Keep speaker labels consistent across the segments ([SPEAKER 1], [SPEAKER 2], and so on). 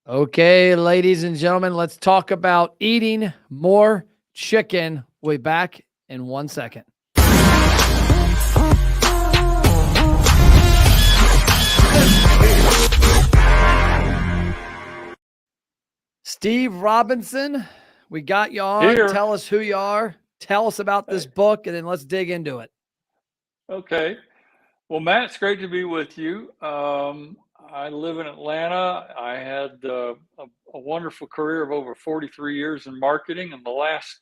[SPEAKER 1] Okay, ladies and gentlemen, let's talk about eating more chicken. We'll be back in 1 second. Steve Robinson, we got you on.
[SPEAKER 2] Here.
[SPEAKER 1] Tell us who you are. Tell us about this book, and then let's dig into it.
[SPEAKER 2] Okay. Well, Matt, it's great to be with you. I live in Atlanta. I had a wonderful career of over 43 years in marketing, and the last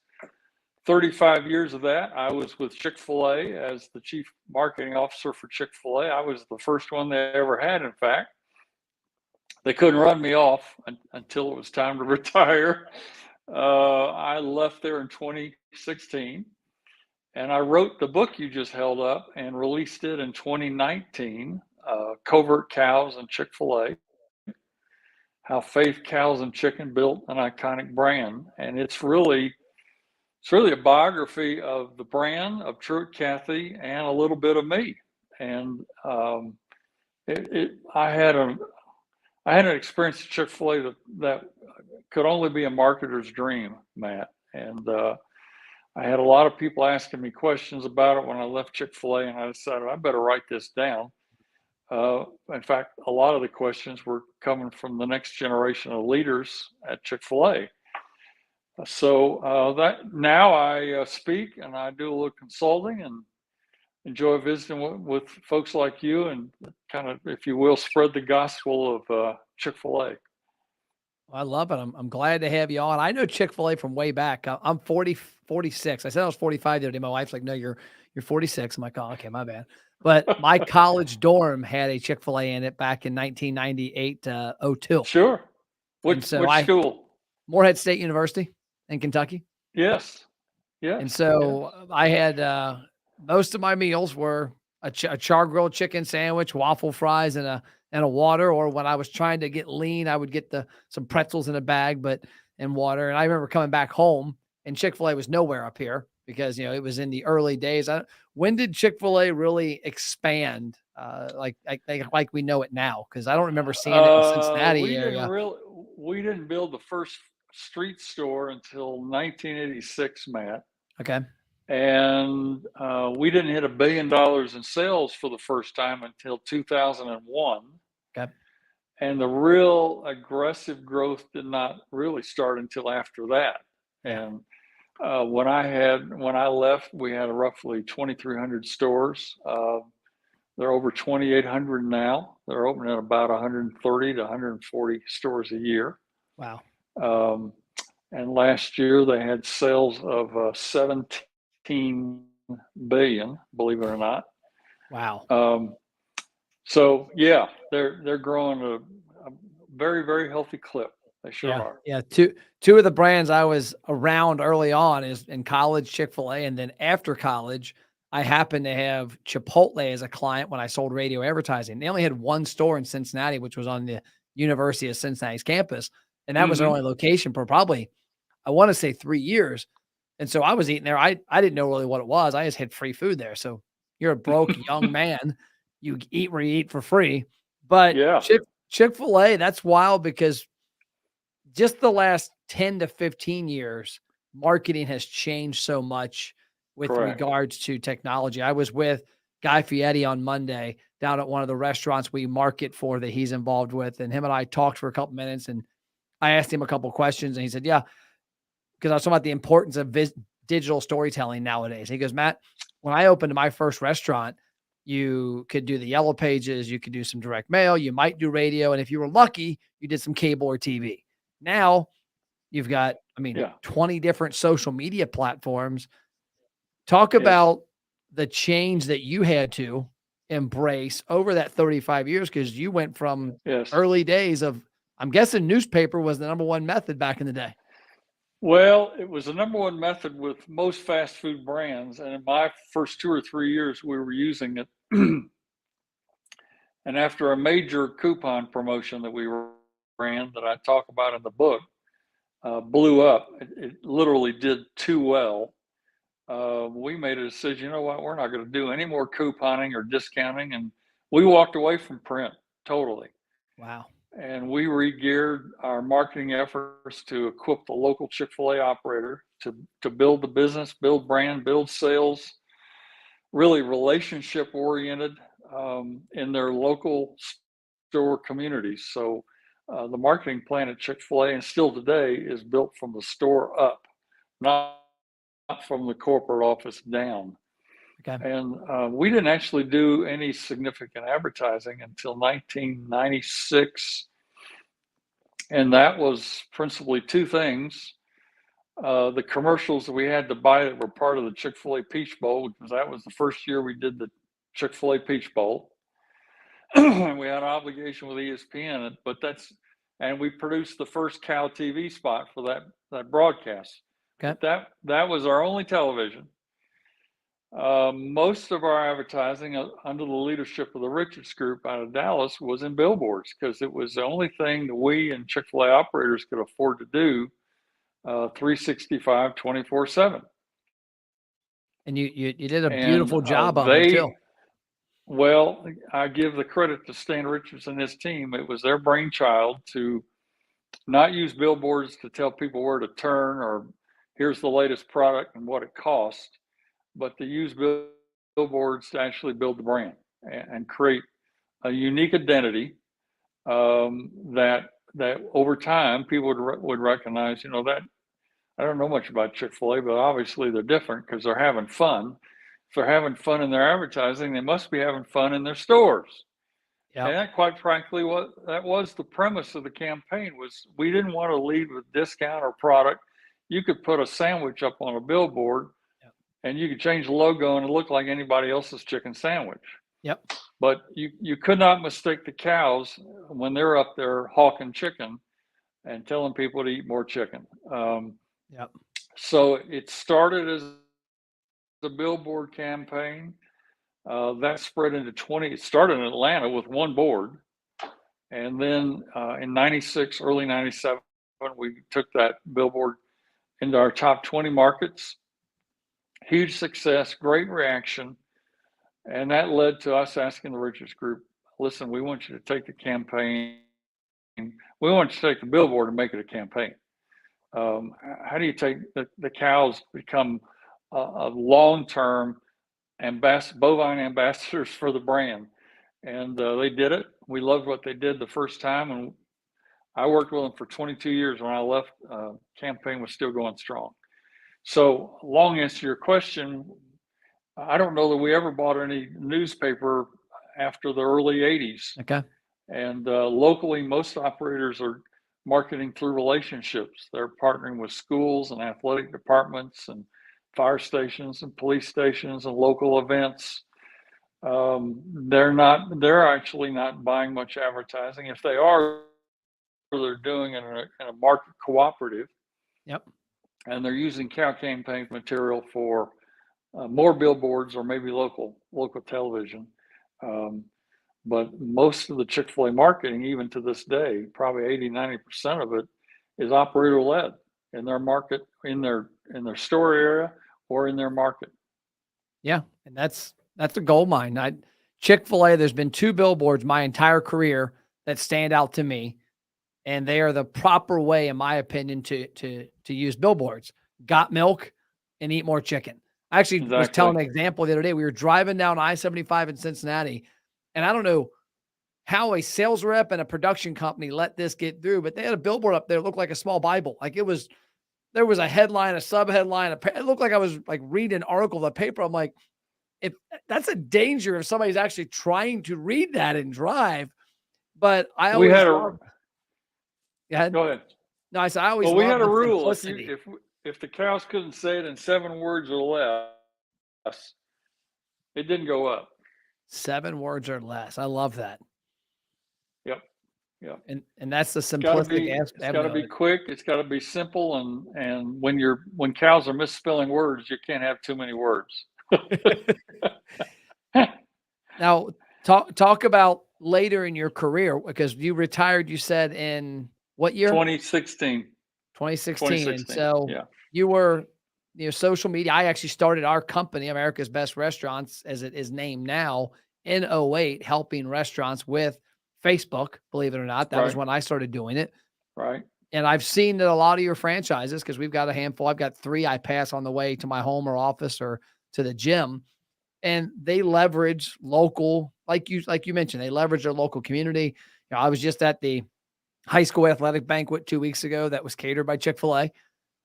[SPEAKER 2] 35 years of that, I was with Chick-Fil-A as the chief marketing officer for Chick-Fil-A. I was the first one they ever had, in fact. They couldn't run me off until it was time to retire. I left there in 2016. And I wrote the book you just held up and released it in 2019, Covert Cows and Chick-Fil-A, How Faith, Cows, and Chicken Built an Iconic Brand. And it's really a biography of the brand, of Truett Cathy, and a little bit of me. And I had an experience at Chick-fil-A that could only be a marketer's dream, Matt. And I had a lot of people asking me questions about it when I left Chick-fil-A, and I decided I better write this down. In fact, a lot of the questions were coming from the next generation of leaders at Chick-fil-A. So that now I speak and I do a little consulting and enjoy visiting with folks like you and kind of, if you will, spread the gospel of Chick-fil-A.
[SPEAKER 1] I love it. I'm glad to have you on. I know Chick-fil-A from way back. I'm 46. I said I was 45 the other day. My wife's like, no, you're 46. I'm like, oh, okay, my bad. But my college dorm had a Chick-fil-A in it back in 1998 to 02.
[SPEAKER 2] Sure. Which school?
[SPEAKER 1] Morehead State University in Kentucky.
[SPEAKER 2] Yes. Yeah.
[SPEAKER 1] And so I had most of my meals were a char grilled chicken sandwich, waffle fries, and a water. Or when I was trying to get lean, I would get some pretzels in a bag, and water. And I remember coming back home, and Chick-fil-A was nowhere up here because it was in the early days. When did Chick-fil-A really expand like we know it now? Because I don't remember seeing it in Cincinnati area.
[SPEAKER 2] We didn't build the first street store until 1986, Matt.
[SPEAKER 1] Okay.
[SPEAKER 2] And we didn't hit $1 billion in sales for the first time until 2001.
[SPEAKER 1] Okay.
[SPEAKER 2] And the real aggressive growth did not really start until after that. And when I left, we had roughly 2,300 stores. They're over 2,800 now. They're opening at about 130 to 140 stores a year.
[SPEAKER 1] Wow.
[SPEAKER 2] And last year they had sales of 17 billion, believe it or not.
[SPEAKER 1] Wow.
[SPEAKER 2] So yeah, they're growing a very, very healthy clip. They sure are.
[SPEAKER 1] Yeah. Two of the brands I was around early on is in college, Chick-fil-A, and then after college, I happened to have Chipotle as a client when I sold radio advertising. They only had one store in Cincinnati, which was on the University of Cincinnati's campus. And that was their only location for probably, I want to say 3 years. And so I was eating there. I didn't know really what it was. I just had free food there. So you're a broke young man. You eat where you eat for free. But Chick-fil-A, that's wild because just the last 10 to 15 years, marketing has changed so much with regards to technology. I was with Guy Fieri on Monday down at one of the restaurants we market for that he's involved with. And him and I talked for a couple minutes and I asked him a couple of questions and he said, yeah, because I was talking about the importance of digital storytelling nowadays. He goes, Matt, when I opened my first restaurant, you could do the yellow pages, you could do some direct mail, you might do radio. And if you were lucky, you did some cable or TV. Now you've got, 20 different social media platforms. Talk about the change that you had to embrace over that 35 years, because you went from early days of, I'm guessing newspaper was the number one method back in the day.
[SPEAKER 2] Well, it was the number one method with most fast food brands. And in my first 2 or 3 years, we were using it. And after a major coupon promotion that we ran that I talk about in the book blew up, it literally did too well. We made a decision, you know what, we're not going to do any more couponing or discounting. And we walked away from print totally.
[SPEAKER 1] Wow.
[SPEAKER 2] and we re-geared our marketing efforts to equip the local Chick-fil-A operator to build the business, build brand, build sales, really relationship oriented in their local store communities. So the marketing plan at Chick-fil-A, and still today, is built from the store up, not from the corporate office down.
[SPEAKER 1] Okay.
[SPEAKER 2] And we didn't actually do any significant advertising until 1996. And that was principally two things. The commercials that we had to buy that were part of the Chick-fil-A Peach Bowl, because that was the first year we did the Chick-fil-A Peach Bowl. We had an obligation with ESPN, and we produced the first cow TV spot for that broadcast.
[SPEAKER 1] Okay.
[SPEAKER 2] That was our only television. Most of our advertising under the leadership of the Richards Group out of Dallas was in billboards, because it was the only thing that we and Chick-fil-A operators could afford to do 365, 24/7.
[SPEAKER 1] And you did a beautiful job of it too.
[SPEAKER 2] Well, I give the credit to Stan Richards and his team. It was their brainchild to not use billboards to tell people where to turn or here's the latest product and what it costs, but to use billboards to actually build the brand and create a unique identity that over time people would recognize. That I don't know much about Chick-fil-A, but obviously they're different because they're having fun. If they're having fun in their advertising, they must be having fun in their stores.
[SPEAKER 1] Yep.
[SPEAKER 2] And that, quite frankly, that was the premise of the campaign. Was we didn't want to lead with discount or product. You could put a sandwich up on a billboard, yep, and you could change the logo and it looked like anybody else's chicken sandwich.
[SPEAKER 1] Yep.
[SPEAKER 2] But you could not mistake the cows when they're up there hawking chicken and telling people to eat more chicken.
[SPEAKER 1] Yep.
[SPEAKER 2] So it started as the billboard campaign that spread into 20. It started in Atlanta with one board, and then in 96, early 97, we took that billboard into our top 20 markets. Huge success, great reaction, and that led to us asking the Richards Group, listen, we want you to take the campaign, we want you to take the billboard and make it a campaign. How do you take the cows become a long-term bovine ambassadors for the brand? And they did it. We loved what they did the first time, and I worked with them for 22 years. When I left, campaign was still going strong. So, long answer to your question, I don't know that we ever bought any newspaper after the early 80s.
[SPEAKER 1] Okay.
[SPEAKER 2] And locally, most operators are marketing through relationships. They're partnering with schools and athletic departments and fire stations and police stations and local events. They're actually not buying much advertising. If they are, they're doing it in a market cooperative.
[SPEAKER 1] Yep.
[SPEAKER 2] And they're using cow campaign material for more billboards or maybe local television. But most of the Chick-fil-A marketing, even to this day, probably 80-90% of it is operator led in their market, in their store area or in their market.
[SPEAKER 1] Yeah, and that's a gold mine. Chick-fil-A, there's been two billboards my entire career that stand out to me, and they are the proper way, in my opinion, to use billboards. Got milk and eat more chicken. I actually was telling an example the other day. We were driving down I-75 in Cincinnati, and I don't know how a sales rep and a production company let this get through, but they had a billboard up there that looked like a small Bible. Like there was a headline, a sub-headline. It looked like I was like reading an article of the paper. I'm like, if that's a danger if somebody's actually trying to read that and drive. But I always
[SPEAKER 2] Go ahead.
[SPEAKER 1] No, I said I always.
[SPEAKER 2] Well, we had a rule: if the cows couldn't say it in 7 words or less, it didn't go up.
[SPEAKER 1] 7 words or less. I love that.
[SPEAKER 2] Yep. Yep.
[SPEAKER 1] And that's the simplistic aspect.
[SPEAKER 2] It's got to be quick. It's got to be simple. And when cows are misspelling words, you can't have too many words.
[SPEAKER 1] Now, talk about later in your career, because you retired, you said, in what year?
[SPEAKER 2] 2016.
[SPEAKER 1] 2016. And so you were, social media. I actually started our company, America's Best Restaurants, as it is named now, in 2008, helping restaurants with Facebook, believe it or not. That was
[SPEAKER 2] Right.
[SPEAKER 1] when I started doing it.
[SPEAKER 2] Right.
[SPEAKER 1] And I've seen that a lot of your franchises, because we've got a handful. I've got 3 I pass on the way to my home or office or to the gym, and they leverage local, like you mentioned, they leverage their local community. I was just at the high school athletic banquet 2 weeks ago that was catered by Chick-fil-A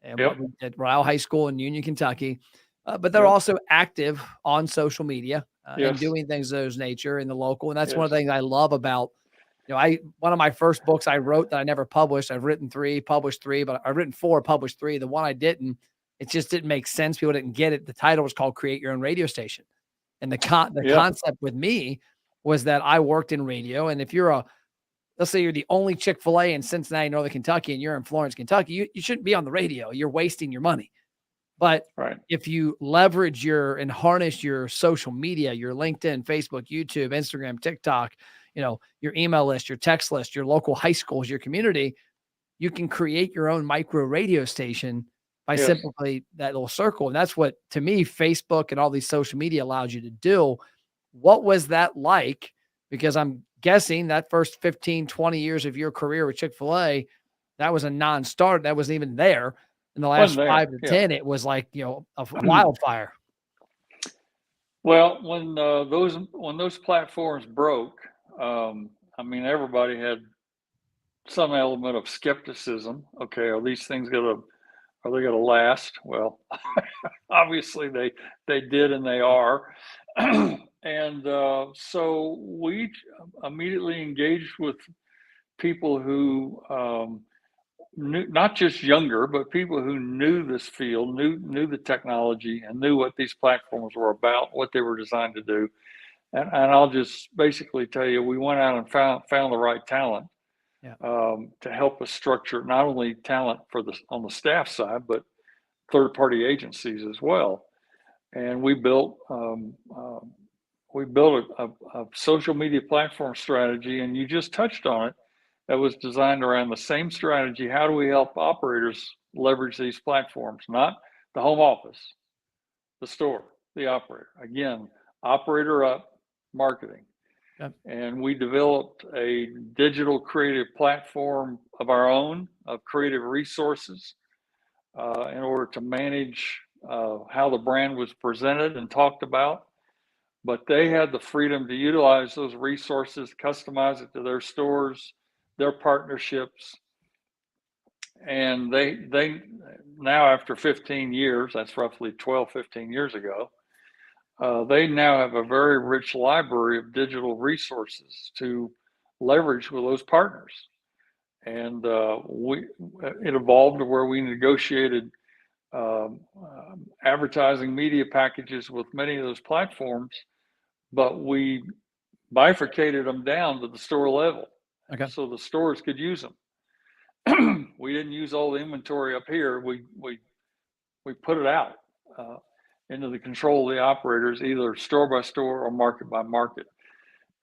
[SPEAKER 1] and
[SPEAKER 2] Yep.
[SPEAKER 1] at Royal High School in Union, Kentucky. But they're
[SPEAKER 2] Yep.
[SPEAKER 1] also active on social media and
[SPEAKER 2] Yes.
[SPEAKER 1] doing things of those nature in the local. And that's one of
[SPEAKER 2] Yes.
[SPEAKER 1] the things I love about, one of my first books I wrote that I never published. I've written 3, published 3, but I've written 4, published 3. The one I didn't, it just didn't make sense. People didn't get it. The title was called Create Your Own Radio Station. And the
[SPEAKER 2] Yeah.
[SPEAKER 1] concept with me was that I worked in radio. And if you're let's say you're the only Chick-fil-A in Cincinnati, Northern Kentucky, and you're in Florence, Kentucky, you shouldn't be on the radio. You're wasting your money. But
[SPEAKER 2] Right.
[SPEAKER 1] if you leverage and harness your social media, your LinkedIn, Facebook, YouTube, Instagram, TikTok, your email list, your text list, your local high schools, your community, you can create your own micro radio station by
[SPEAKER 2] Yes.
[SPEAKER 1] simply that little circle. And that's what, to me, Facebook and all these social media allows you to do. What was that like? Because I'm guessing that first 15, 20 years of your career with Chick-fil-A, that was a non-starter. That wasn't even there. In the last
[SPEAKER 2] Wasn't there.
[SPEAKER 1] 5 to
[SPEAKER 2] Yeah.
[SPEAKER 1] 10, it was like, a wildfire.
[SPEAKER 2] Well, when those platforms broke, everybody had some element of skepticism. Okay, are these things are they gonna last? Well, obviously they did, and they are. And so we immediately engaged with people who knew, not just younger, but people who knew this field, knew the technology, and knew what these platforms were about, what they were designed to do. And I'll just basically tell you, we went out and found the right talent
[SPEAKER 1] Yeah.
[SPEAKER 2] to help us structure not only talent on the staff side, but third-party agencies as well. And we built a social media platform strategy, and you just touched on it. That was designed around the same strategy. How do we help operators leverage these platforms? Not the home office, the store, the operator. Again, operator up, marketing.
[SPEAKER 1] Yep.
[SPEAKER 2] And we developed a digital creative platform of our own, of creative resources, in order to manage how the brand was presented and talked about. But they had the freedom to utilize those resources, customize it to their stores, their partnerships. And they now, after 15 years, that's roughly 12, 15 years ago, they now have a very rich library of digital resources to leverage with those partners. And it evolved to where we negotiated advertising media packages with many of those platforms, but we bifurcated them down to the store level.
[SPEAKER 1] Okay.
[SPEAKER 2] So the stores could use them. We didn't use all the inventory up here. We put it out into the control of the operators, either store by store or market by market.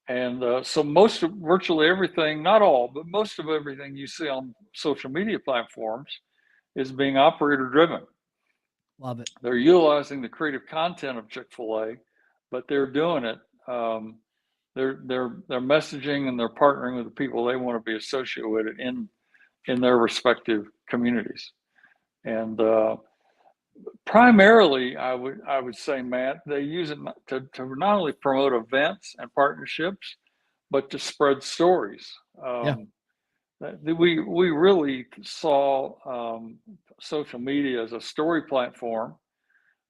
[SPEAKER 2] And so virtually everything, not all, but most of everything you see on social media platforms is being operator driven.
[SPEAKER 1] Love it.
[SPEAKER 2] They're utilizing the creative content of Chick-fil-A, but they're doing it. They're messaging, and they're partnering with the people they want to be associated with in their respective communities. And primarily, I would say, Matt, they use it to not only promote events and partnerships, but to spread stories. We really saw social media as a story platform.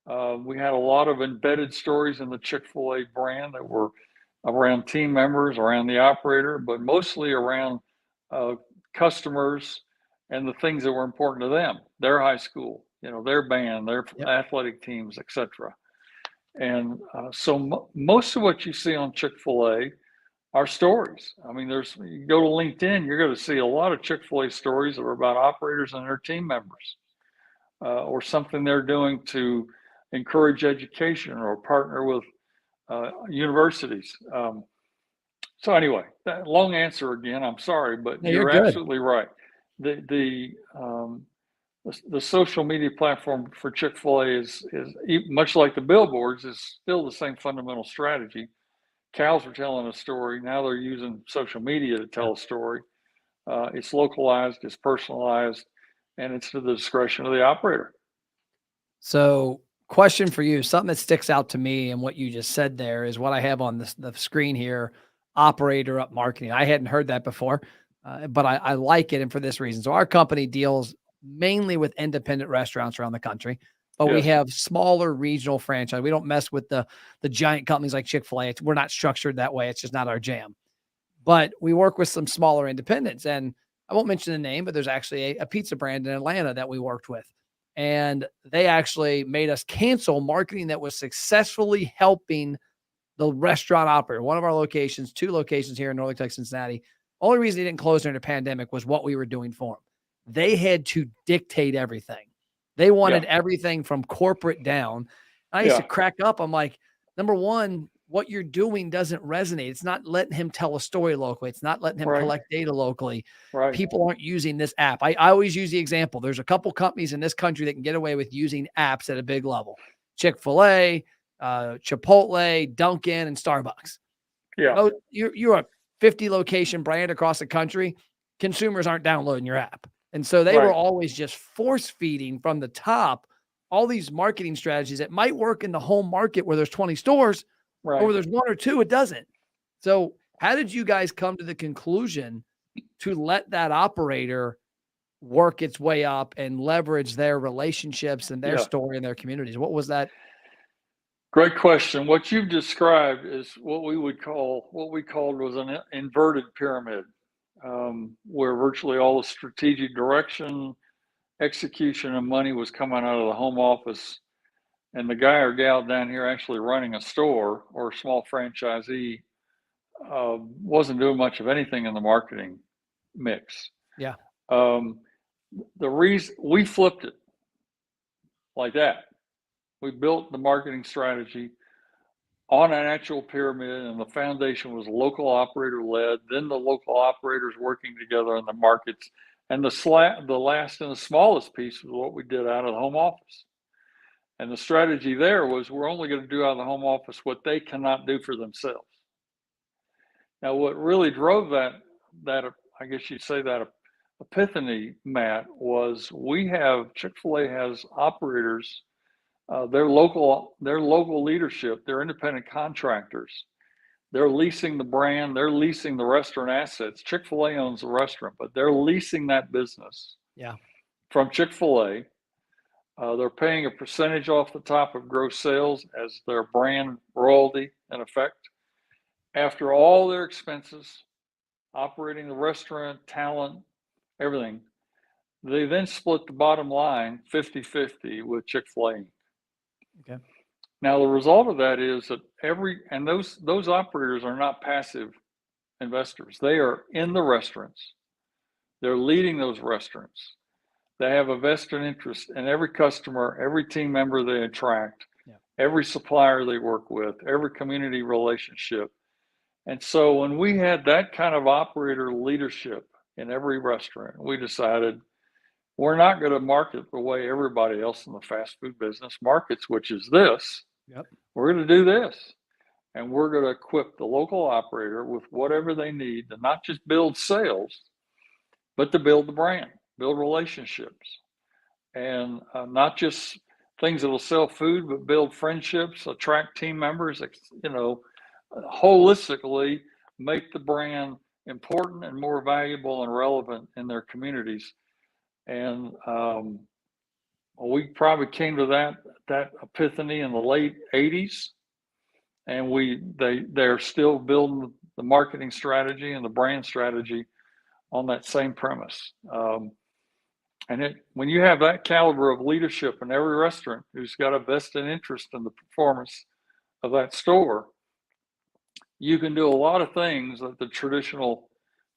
[SPEAKER 2] We had a lot of embedded stories in the Chick-fil-A brand that were around team members, around the operator, but mostly around customers and the things that were important to them, their high school, their band, their athletic teams, etc. And so most of what you see on Chick-fil-A are stories. I mean, you go to LinkedIn, you're going to see a lot of Chick-fil-A stories that are about operators and their team members, or something they're doing to encourage education or partner with universities. So anyway, that long answer again, I'm sorry, but
[SPEAKER 1] No,
[SPEAKER 2] you're
[SPEAKER 1] you're good.
[SPEAKER 2] absolutely right. The social media platform for Chick-fil-A is much like the billboards, is still the same fundamental strategy. Cows are telling a story. Now they're using social media to tell a story. It's localized, it's personalized, and it's to the discretion of the operator.
[SPEAKER 1] So, question for you, something that sticks out to me and what you just said there is what I have on the screen here, operator up marketing. I hadn't heard that before, but I like it. And for this reason. So our company deals mainly with independent restaurants around the country, but we
[SPEAKER 2] Yes.
[SPEAKER 1] have smaller regional franchise. We don't mess with the giant companies like Chick-Fil-A. We're not structured that way. It's just not our jam. But we work with some smaller independents. And I won't mention the name, but there's actually a pizza brand in Atlanta that we worked with. And they actually made us cancel marketing that was successfully helping the restaurant operator. One of our locations, 2 locations here in Northern Texas, Cincinnati. Only reason they didn't close during the pandemic was what we were doing for them. They had to dictate everything. They wanted everything from corporate down. I used to crack up. I'm like, number one, what you're doing doesn't resonate. It's not letting him tell a story locally. It's not letting him collect data locally.
[SPEAKER 2] Right.
[SPEAKER 1] People aren't using this app. I always use the example. There's a couple companies in this country that can get away with using apps at a big level. Chick-fil-A, Chipotle, Dunkin', and Starbucks.
[SPEAKER 2] Yeah.
[SPEAKER 1] Oh, you're a 50 location brand across the country. Consumers aren't downloading your app. And so they were always just force feeding from the top all these marketing strategies that might work in the home market where there's 20 stores, or where there's 1 or 2, it doesn't. So how did you guys come to the conclusion to let that operator work its way up and leverage their relationships and their story and their communities? What was that?
[SPEAKER 2] Great question. What you've described is what we called was an inverted pyramid, where virtually all the strategic direction, execution, and money was coming out of the home office. And the guy or gal down here actually running a store or a small franchisee wasn't doing much of anything in the marketing mix.
[SPEAKER 1] Yeah.
[SPEAKER 2] The reason we flipped it like that, we built the marketing strategy on an actual pyramid, and the foundation was local operator led. Then the local operators working together in the markets, and the last and the smallest piece was what we did out of the home office. And the strategy there was we're only going to do out of the home office what they cannot do for themselves. Now, what really drove that I guess you'd say that epiphany, Matt, was Chick-fil-A has operators, their local leadership, their independent contractors. They're leasing the brand, they're leasing the restaurant assets. Chick-fil-A owns the restaurant, but they're leasing that business from Chick-fil-A. They're paying a percentage off the top of gross sales as their brand royalty, in effect. After all their expenses, operating the restaurant, talent, everything, they then split the bottom line 50-50 with Chick-fil-A.
[SPEAKER 1] Okay.
[SPEAKER 2] Now, the result of that is that those operators are not passive investors. They are in the restaurants. They're leading those restaurants. They have a vested interest in every customer, every team member they attract, every supplier they work with, every community relationship. And so when we had that kind of operator leadership in every restaurant, we decided we're not going to market the way everybody else in the fast food business markets, which is this. We're going to do this. And we're going to equip the local operator with whatever they need to not just build sales, but to build the brand, build relationships, and not just things that will sell food, but build friendships, attract team members, holistically make the brand important and more valuable and relevant in their communities. And we probably came to that epiphany in the late 80s, and they're still building the marketing strategy and the brand strategy on that same premise. When you have that caliber of leadership in every restaurant who's got a vested interest in the performance of that store, you can do a lot of things that the traditional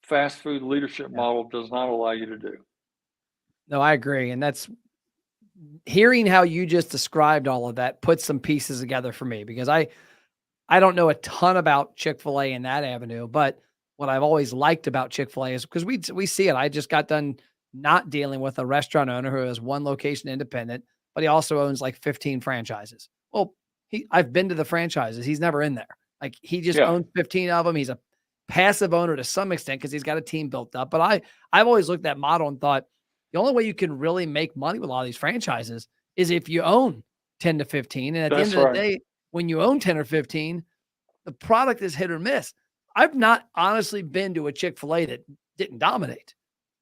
[SPEAKER 2] fast food leadership model does not allow you to do.
[SPEAKER 1] No, I agree. And that's hearing how you just described all of that puts some pieces together for me, because I don't know a ton about Chick-fil-A in that avenue, but what I've always liked about Chick-fil-A is because we see it. I just got done not dealing with a restaurant owner who has 1 location independent, but he also owns like 15 franchises. Well, I've been to the franchises. He's never in there. Like he just
[SPEAKER 2] Yeah.
[SPEAKER 1] owns 15 of them. He's a passive owner to some extent because he's got a team built up. But I've always looked at that model and thought the only way you can really make money with a lot of these franchises is if you own 10 to 15. And at the end
[SPEAKER 2] That's
[SPEAKER 1] of the
[SPEAKER 2] right.
[SPEAKER 1] day, when you own 10 or 15, the product is hit or miss. I've not honestly been to a Chick-fil-A that didn't dominate.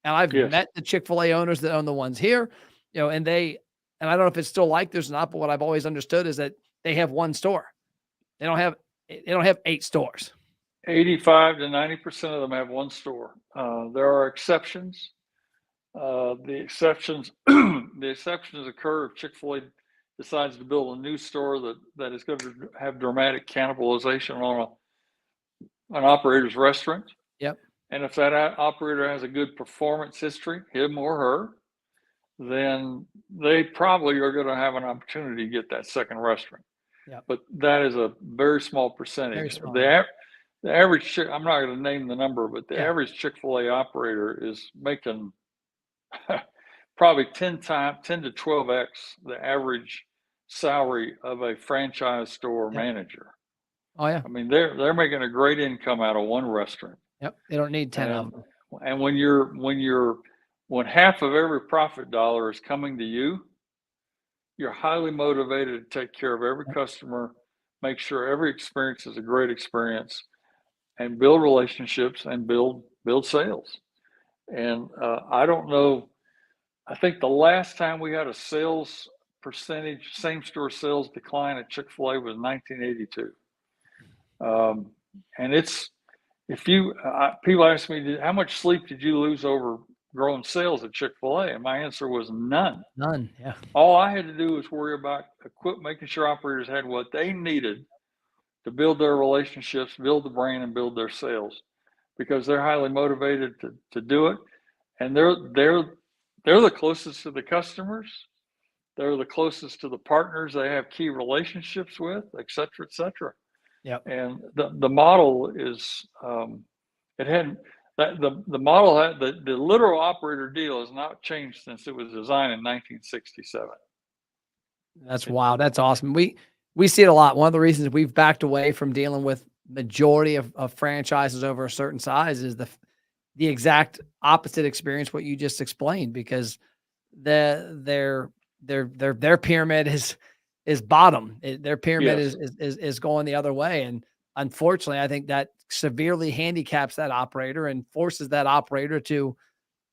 [SPEAKER 1] And I've
[SPEAKER 2] Yes.
[SPEAKER 1] met the Chick-fil-A owners that own the ones here, and I don't know if it's still like this or not, but what I've always understood is that they have one store. They don't have 8 stores.
[SPEAKER 2] 85 to 90% of them have one store. There are exceptions. The exceptions occur if Chick-fil-A decides to build a new store that is going to have dramatic cannibalization on an operator's restaurant.
[SPEAKER 1] Yep.
[SPEAKER 2] And if that operator has a good performance history, him or her, then they probably are going to have an opportunity to get that second restaurant.
[SPEAKER 1] Yep.
[SPEAKER 2] But that is a very small percentage.
[SPEAKER 1] Very small.
[SPEAKER 2] The average, I'm not going to name the number, but the
[SPEAKER 1] Yeah.
[SPEAKER 2] average Chick-fil-A operator is making probably 10 to 12x the average salary of a franchise store
[SPEAKER 1] Yep.
[SPEAKER 2] manager.
[SPEAKER 1] Oh yeah.
[SPEAKER 2] I mean, they're making a great income out of one restaurant.
[SPEAKER 1] Yep. They don't need 10 of them.
[SPEAKER 2] And when half of every profit dollar is coming to you, you're highly motivated to take care of every customer, make sure every experience is a great experience, and build relationships and build sales. And I don't know. I think the last time we had a sales percentage, same store sales decline at Chick-fil-A was 1982. And it's, people ask me, how much sleep did you lose over growing sales at Chick-fil-A? And my answer was none.
[SPEAKER 1] None. Yeah.
[SPEAKER 2] All I had to do was worry about making sure operators had what they needed to build their relationships, build the brand, and build their sales, because they're highly motivated to do it. And they're the closest to the customers. They're the closest to the partners they have key relationships with, et cetera, et cetera.
[SPEAKER 1] Yep.
[SPEAKER 2] And the model is, the model the literal operator deal has not changed since it was designed in 1967.
[SPEAKER 1] That's wild. That's awesome. We see it a lot. One of the reasons we've backed away from dealing with majority of franchises over a certain size is the exact opposite experience what you just explained, because their pyramid is bottom. Their pyramid is going the other way. And unfortunately, I think that severely handicaps that operator and forces that operator to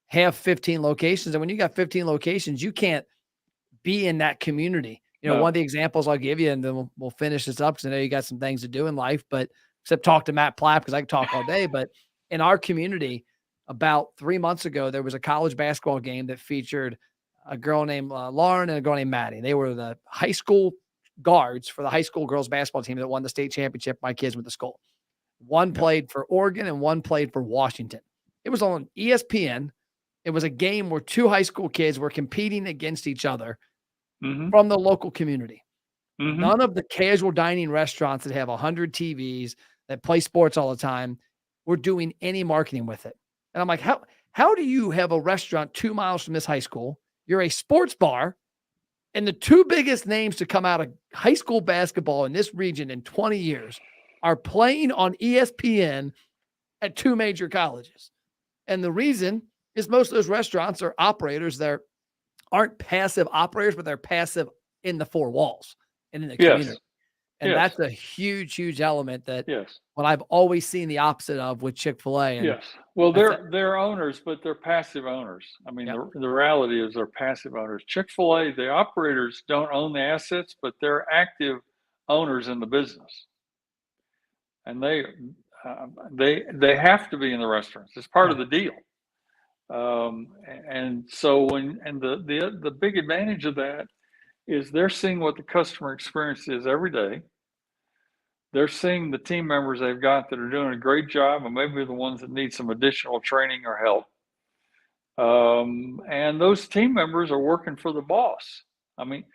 [SPEAKER 1] have 15 locations. And when you got 15 locations, you can't be in that community.
[SPEAKER 2] No.
[SPEAKER 1] One of the examples I'll give you, and then we'll finish this up because I know you got some things to do in life, but except talk to Matt Platt because I can talk all day. But in our community, about 3 months ago, there was a college basketball game that featured a girl named Lauren and a girl named Maddie. They were the high school guards for the high school girls basketball team that won the state championship. My kids went to school. One played for Oregon and one played for Washington. It was on ESPN. It was a game where 2 high school kids were competing against each other from the local community. None of the casual dining restaurants that have 100 TVs that play sports all the time were doing any marketing with it. And I'm like, how do you have a restaurant 2 miles from this high school? You're a sports bar, and the 2 biggest names to come out of high school basketball in this region in 20 years are playing on ESPN at 2 major colleges. And the reason is most of those restaurants are operators that aren't passive operators, but they're passive in the 4 walls and in the community. And that's a huge, huge element that what I've always seen the opposite of with Chick-fil-A. And
[SPEAKER 2] well, they're owners, but they're passive owners. I mean, the reality is they're passive owners. Chick-fil-A, the operators don't own the assets, but they're active owners in the business. And they have to be in the restaurants. It's part of the deal. And so the big advantage of that is they're seeing what the customer experience is every day. They're seeing the team members they've got that are doing a great job, and maybe the ones that need some additional training or help. And those team members are working for the boss. I mean,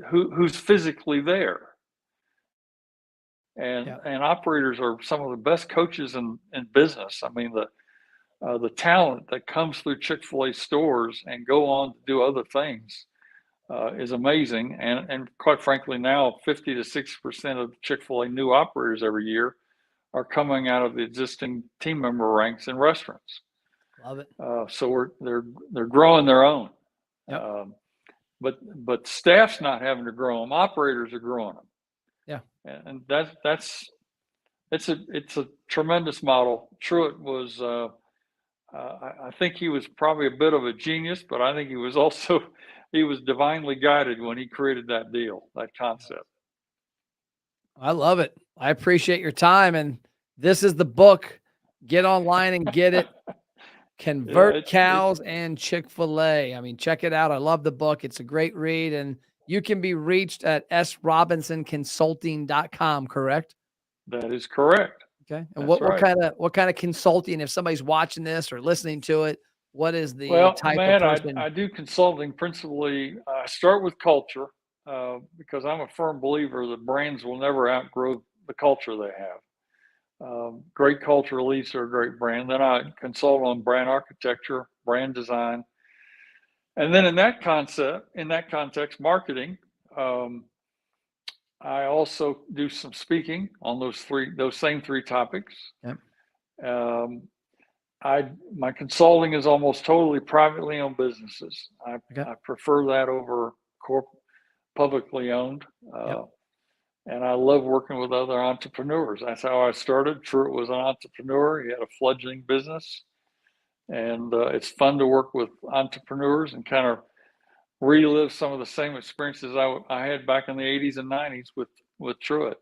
[SPEAKER 2] who's physically there. And operators are some of the best coaches in business. I mean, the talent that comes through Chick-fil-A stores and go on to do other things is amazing. And quite frankly, now 50 to 60% of Chick-fil-A new operators every year are coming out of the existing team member ranks in restaurants.
[SPEAKER 1] Love it.
[SPEAKER 2] So they're growing their own.
[SPEAKER 1] Yep.
[SPEAKER 2] But staff's not having to grow them. Operators are growing them.
[SPEAKER 1] Yeah.
[SPEAKER 2] And it's a tremendous model. Truett was, I think he was probably a bit of a genius, but I think he was also, he was divinely guided when he created that deal, that concept.
[SPEAKER 1] I love it. I appreciate your time. And this is the book. Get online and get it. Covert Cows and Chick-Fil-A. I mean, check it out. I love the book. It's a great read. And you can be reached at srobinsonconsulting.com, correct?
[SPEAKER 2] That is correct.
[SPEAKER 1] Okay. And what kind of consulting, if somebody's watching this or listening to it, what is the type of person?
[SPEAKER 2] I do consulting principally. I start with culture because I'm a firm believer that brands will never outgrow the culture they have. Great culture leads to a great brand. Then I consult on brand architecture, brand design, and then in that context, marketing. I also do some speaking on those same three topics.
[SPEAKER 1] Yep.
[SPEAKER 2] My consulting is almost totally privately owned businesses. I prefer that over publicly owned.
[SPEAKER 1] Yep.
[SPEAKER 2] And I love working with other entrepreneurs. That's how I started. Truett was an entrepreneur. He had a fledgling business. And it's fun to work with entrepreneurs and kind of relive some of the same experiences I had back in the 80s and 90s with Truett.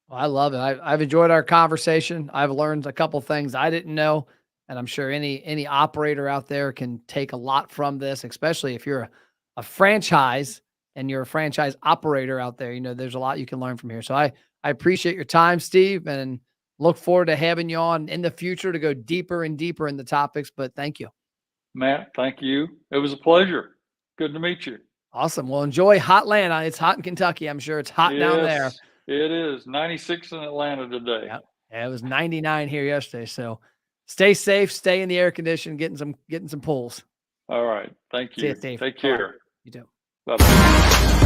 [SPEAKER 1] Well, I love it. I've enjoyed our conversation. I've learned a couple things I didn't know, and I'm sure any operator out there can take a lot from this, especially if you're a franchise and you're a franchise operator out there. You know, there's a lot you can learn from here. So I appreciate your time, Steve, and look forward to having you on in the future to go deeper and deeper in the topics. But thank you.
[SPEAKER 2] Matt, thank you. It was a pleasure. Good to meet you.
[SPEAKER 1] Awesome. Well, enjoy Hotlanta. It's hot in Kentucky. I'm sure it's hot down there.
[SPEAKER 2] It is 96 in Atlanta today.
[SPEAKER 1] Yeah, it was 99 here yesterday. So stay safe, stay in the air conditioning, getting some pulls.
[SPEAKER 2] All right. Thank you.
[SPEAKER 1] See you, Steve.
[SPEAKER 2] Take care.
[SPEAKER 1] You too.
[SPEAKER 2] Bye-bye.